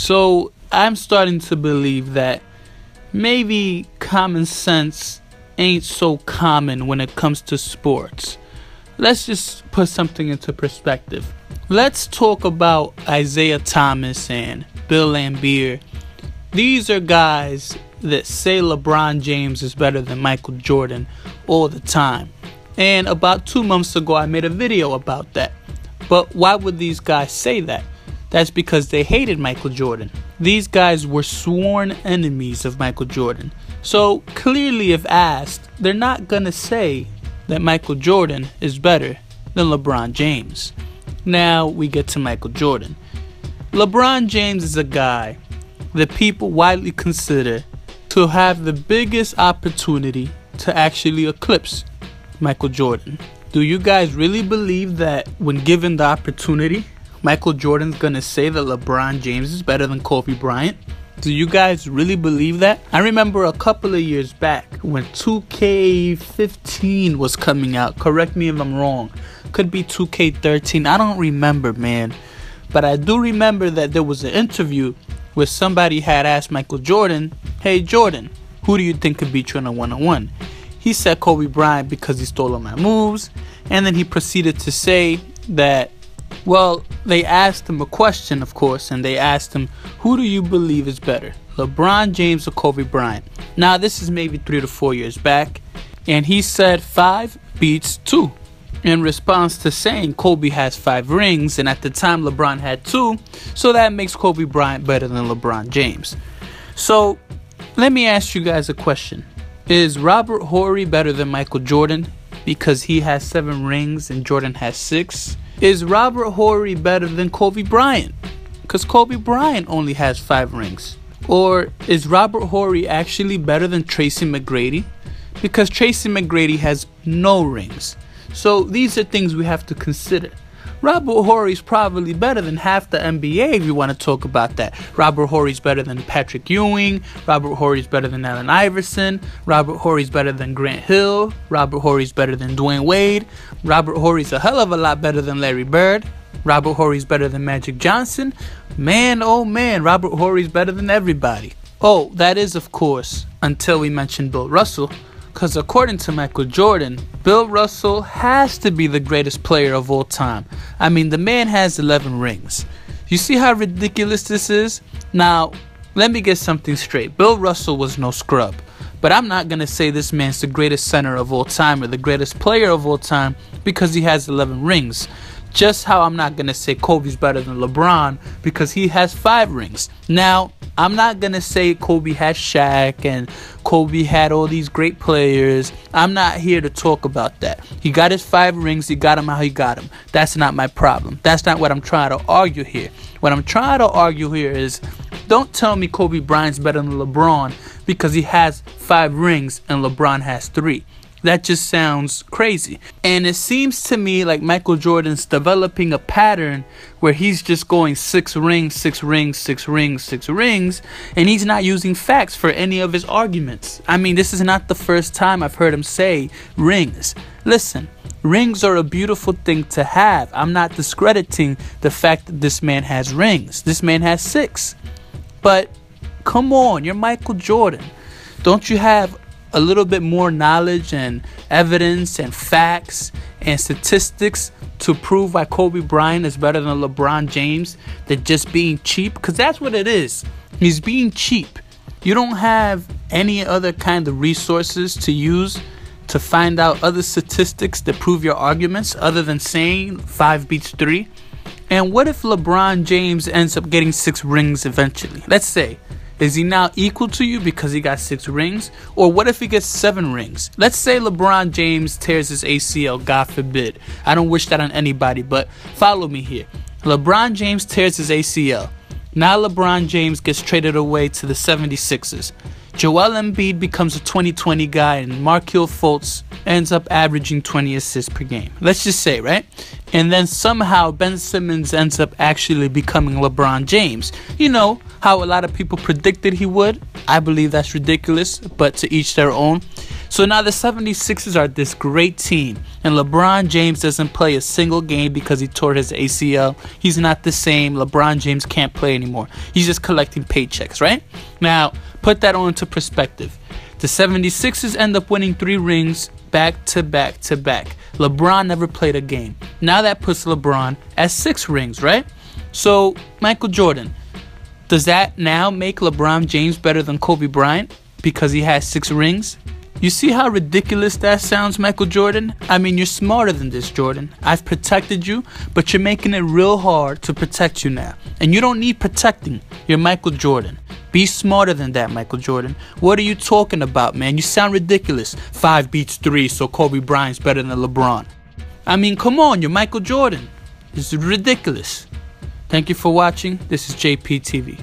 So I'm starting to believe that maybe common sense ain't so common when it comes to sports. Let's just put something into perspective. Let's talk about Isaiah Thomas and Bill Laimbeer. These are guys that say LeBron James is better than Michael Jordan all the time. And about 2 months ago, I made a video about that. But why would these guys say that? That's because they hated Michael Jordan. These guys were sworn enemies of Michael Jordan. So clearly, if asked, they're not going to say that Michael Jordan is better than LeBron James. Now we get to Michael Jordan. LeBron James is a guy that people widely consider to have the biggest opportunity to actually eclipse Michael Jordan. Do you guys really believe that when given the opportunity, Michael Jordan's gonna say that LeBron James is better than Kobe Bryant? Do you guys really believe that? I remember a couple of years back when 2K15 was coming out. Correct me if I'm wrong. Could be 2K13. I don't remember, man. But I do remember that there was an interview where somebody had asked Michael Jordan, "Hey Jordan, who do you think could beat you in a one-on-one?" He said Kobe Bryant because he stole all my moves. And then he proceeded to say that, well, they asked him a question, of course, and they asked him, who do you believe is better, LeBron James or Kobe Bryant? Now, this is maybe 3 to 4 years back, and he said 5 beats 2. In response to saying Kobe has 5 rings, and at the time LeBron had 2, so that makes Kobe Bryant better than LeBron James. So, let me ask you guys a question. Is Robert Horry better than Michael Jordan because he has 7 rings and Jordan has 6? Is Robert Horry better than Kobe Bryant because Kobe Bryant only has 5 rings? Or is Robert Horry actually better than Tracy McGrady because Tracy McGrady has no rings? So these are things we have to consider. Robert Horry's probably better than half the NBA if you want to talk about that. Robert Horry's better than Patrick Ewing. Robert Horry's better than Allen Iverson. Robert Horry's better than Grant Hill. Robert Horry's better than Dwayne Wade. Robert Horry's a hell of a lot better than Larry Bird. Robert Horry's better than Magic Johnson. Man, oh man, Robert Horry's better than everybody. Oh, that is, of course, until we mention Bill Russell. Because according to Michael Jordan, Bill Russell has to be the greatest player of all time. I mean, the man has 11 rings. You see how ridiculous this is? Now, let me get something straight. Bill Russell was no scrub. But I'm not going to say this man's the greatest center of all time or the greatest player of all time because he has 11 rings. Just how I'm not going to say Kobe's better than LeBron because he has 5 rings. Now, I'm not going to say Kobe had Shaq and Kobe had all these great players. I'm not here to talk about that. He got his 5 rings. He got them how he got them. That's not my problem. That's not what I'm trying to argue here. What I'm trying to argue here is don't tell me Kobe Bryant's better than LeBron because he has 5 rings and LeBron has 3. That just sounds crazy. And it seems to me like Michael Jordan's developing a pattern where he's just going 6 rings, 6 rings, 6 rings, 6 rings, and he's not using facts for any of his arguments. I mean, this is not the first time I've heard him say rings. Listen, rings are a beautiful thing to have. I'm not discrediting the fact that this man has rings. This man has 6. But come on, you're Michael Jordan. Don't you have a little bit more knowledge and evidence and facts and statistics to prove why Kobe Bryant is better than LeBron James than just being cheap? Because that's what it is. He's being cheap. You don't have any other kind of resources to use to find out other statistics that prove your arguments other than saying 5 beats 3. And what if LeBron James ends up getting 6 rings eventually? Let's say. Is he now equal to you because he got 6 rings? Or what if he gets 7 rings? Let's say LeBron James tears his ACL, God forbid. I don't wish that on anybody, but follow me here. LeBron James tears his ACL. Now LeBron James gets traded away to the 76ers. Joel Embiid becomes a 20-20 guy and Markelle Fultz ends up averaging 20 assists per game. Let's just say, right? And then somehow Ben Simmons ends up actually becoming LeBron James. You know how a lot of people predicted he would? I believe that's ridiculous, but to each their own. So now the 76ers are this great team, and LeBron James doesn't play a single game because he tore his ACL. He's not the same. LeBron James can't play anymore. He's just collecting paychecks, right? Now, put that all into perspective. The 76ers end up winning 3 rings back to back to back. LeBron never played a game. Now that puts LeBron at 6 rings, right? So, Michael Jordan, does that now make LeBron James better than Kobe Bryant because he has 6 rings? You see how ridiculous that sounds, Michael Jordan? I mean, you're smarter than this, Jordan. I've protected you, but you're making it real hard to protect you now. And you don't need protecting. You're Michael Jordan. Be smarter than that, Michael Jordan. What are you talking about, man? You sound ridiculous. 5 beats 3, so Kobe Bryant's better than LeBron. I mean, come on, you're Michael Jordan. This is ridiculous. Thank you for watching. This is JPTV.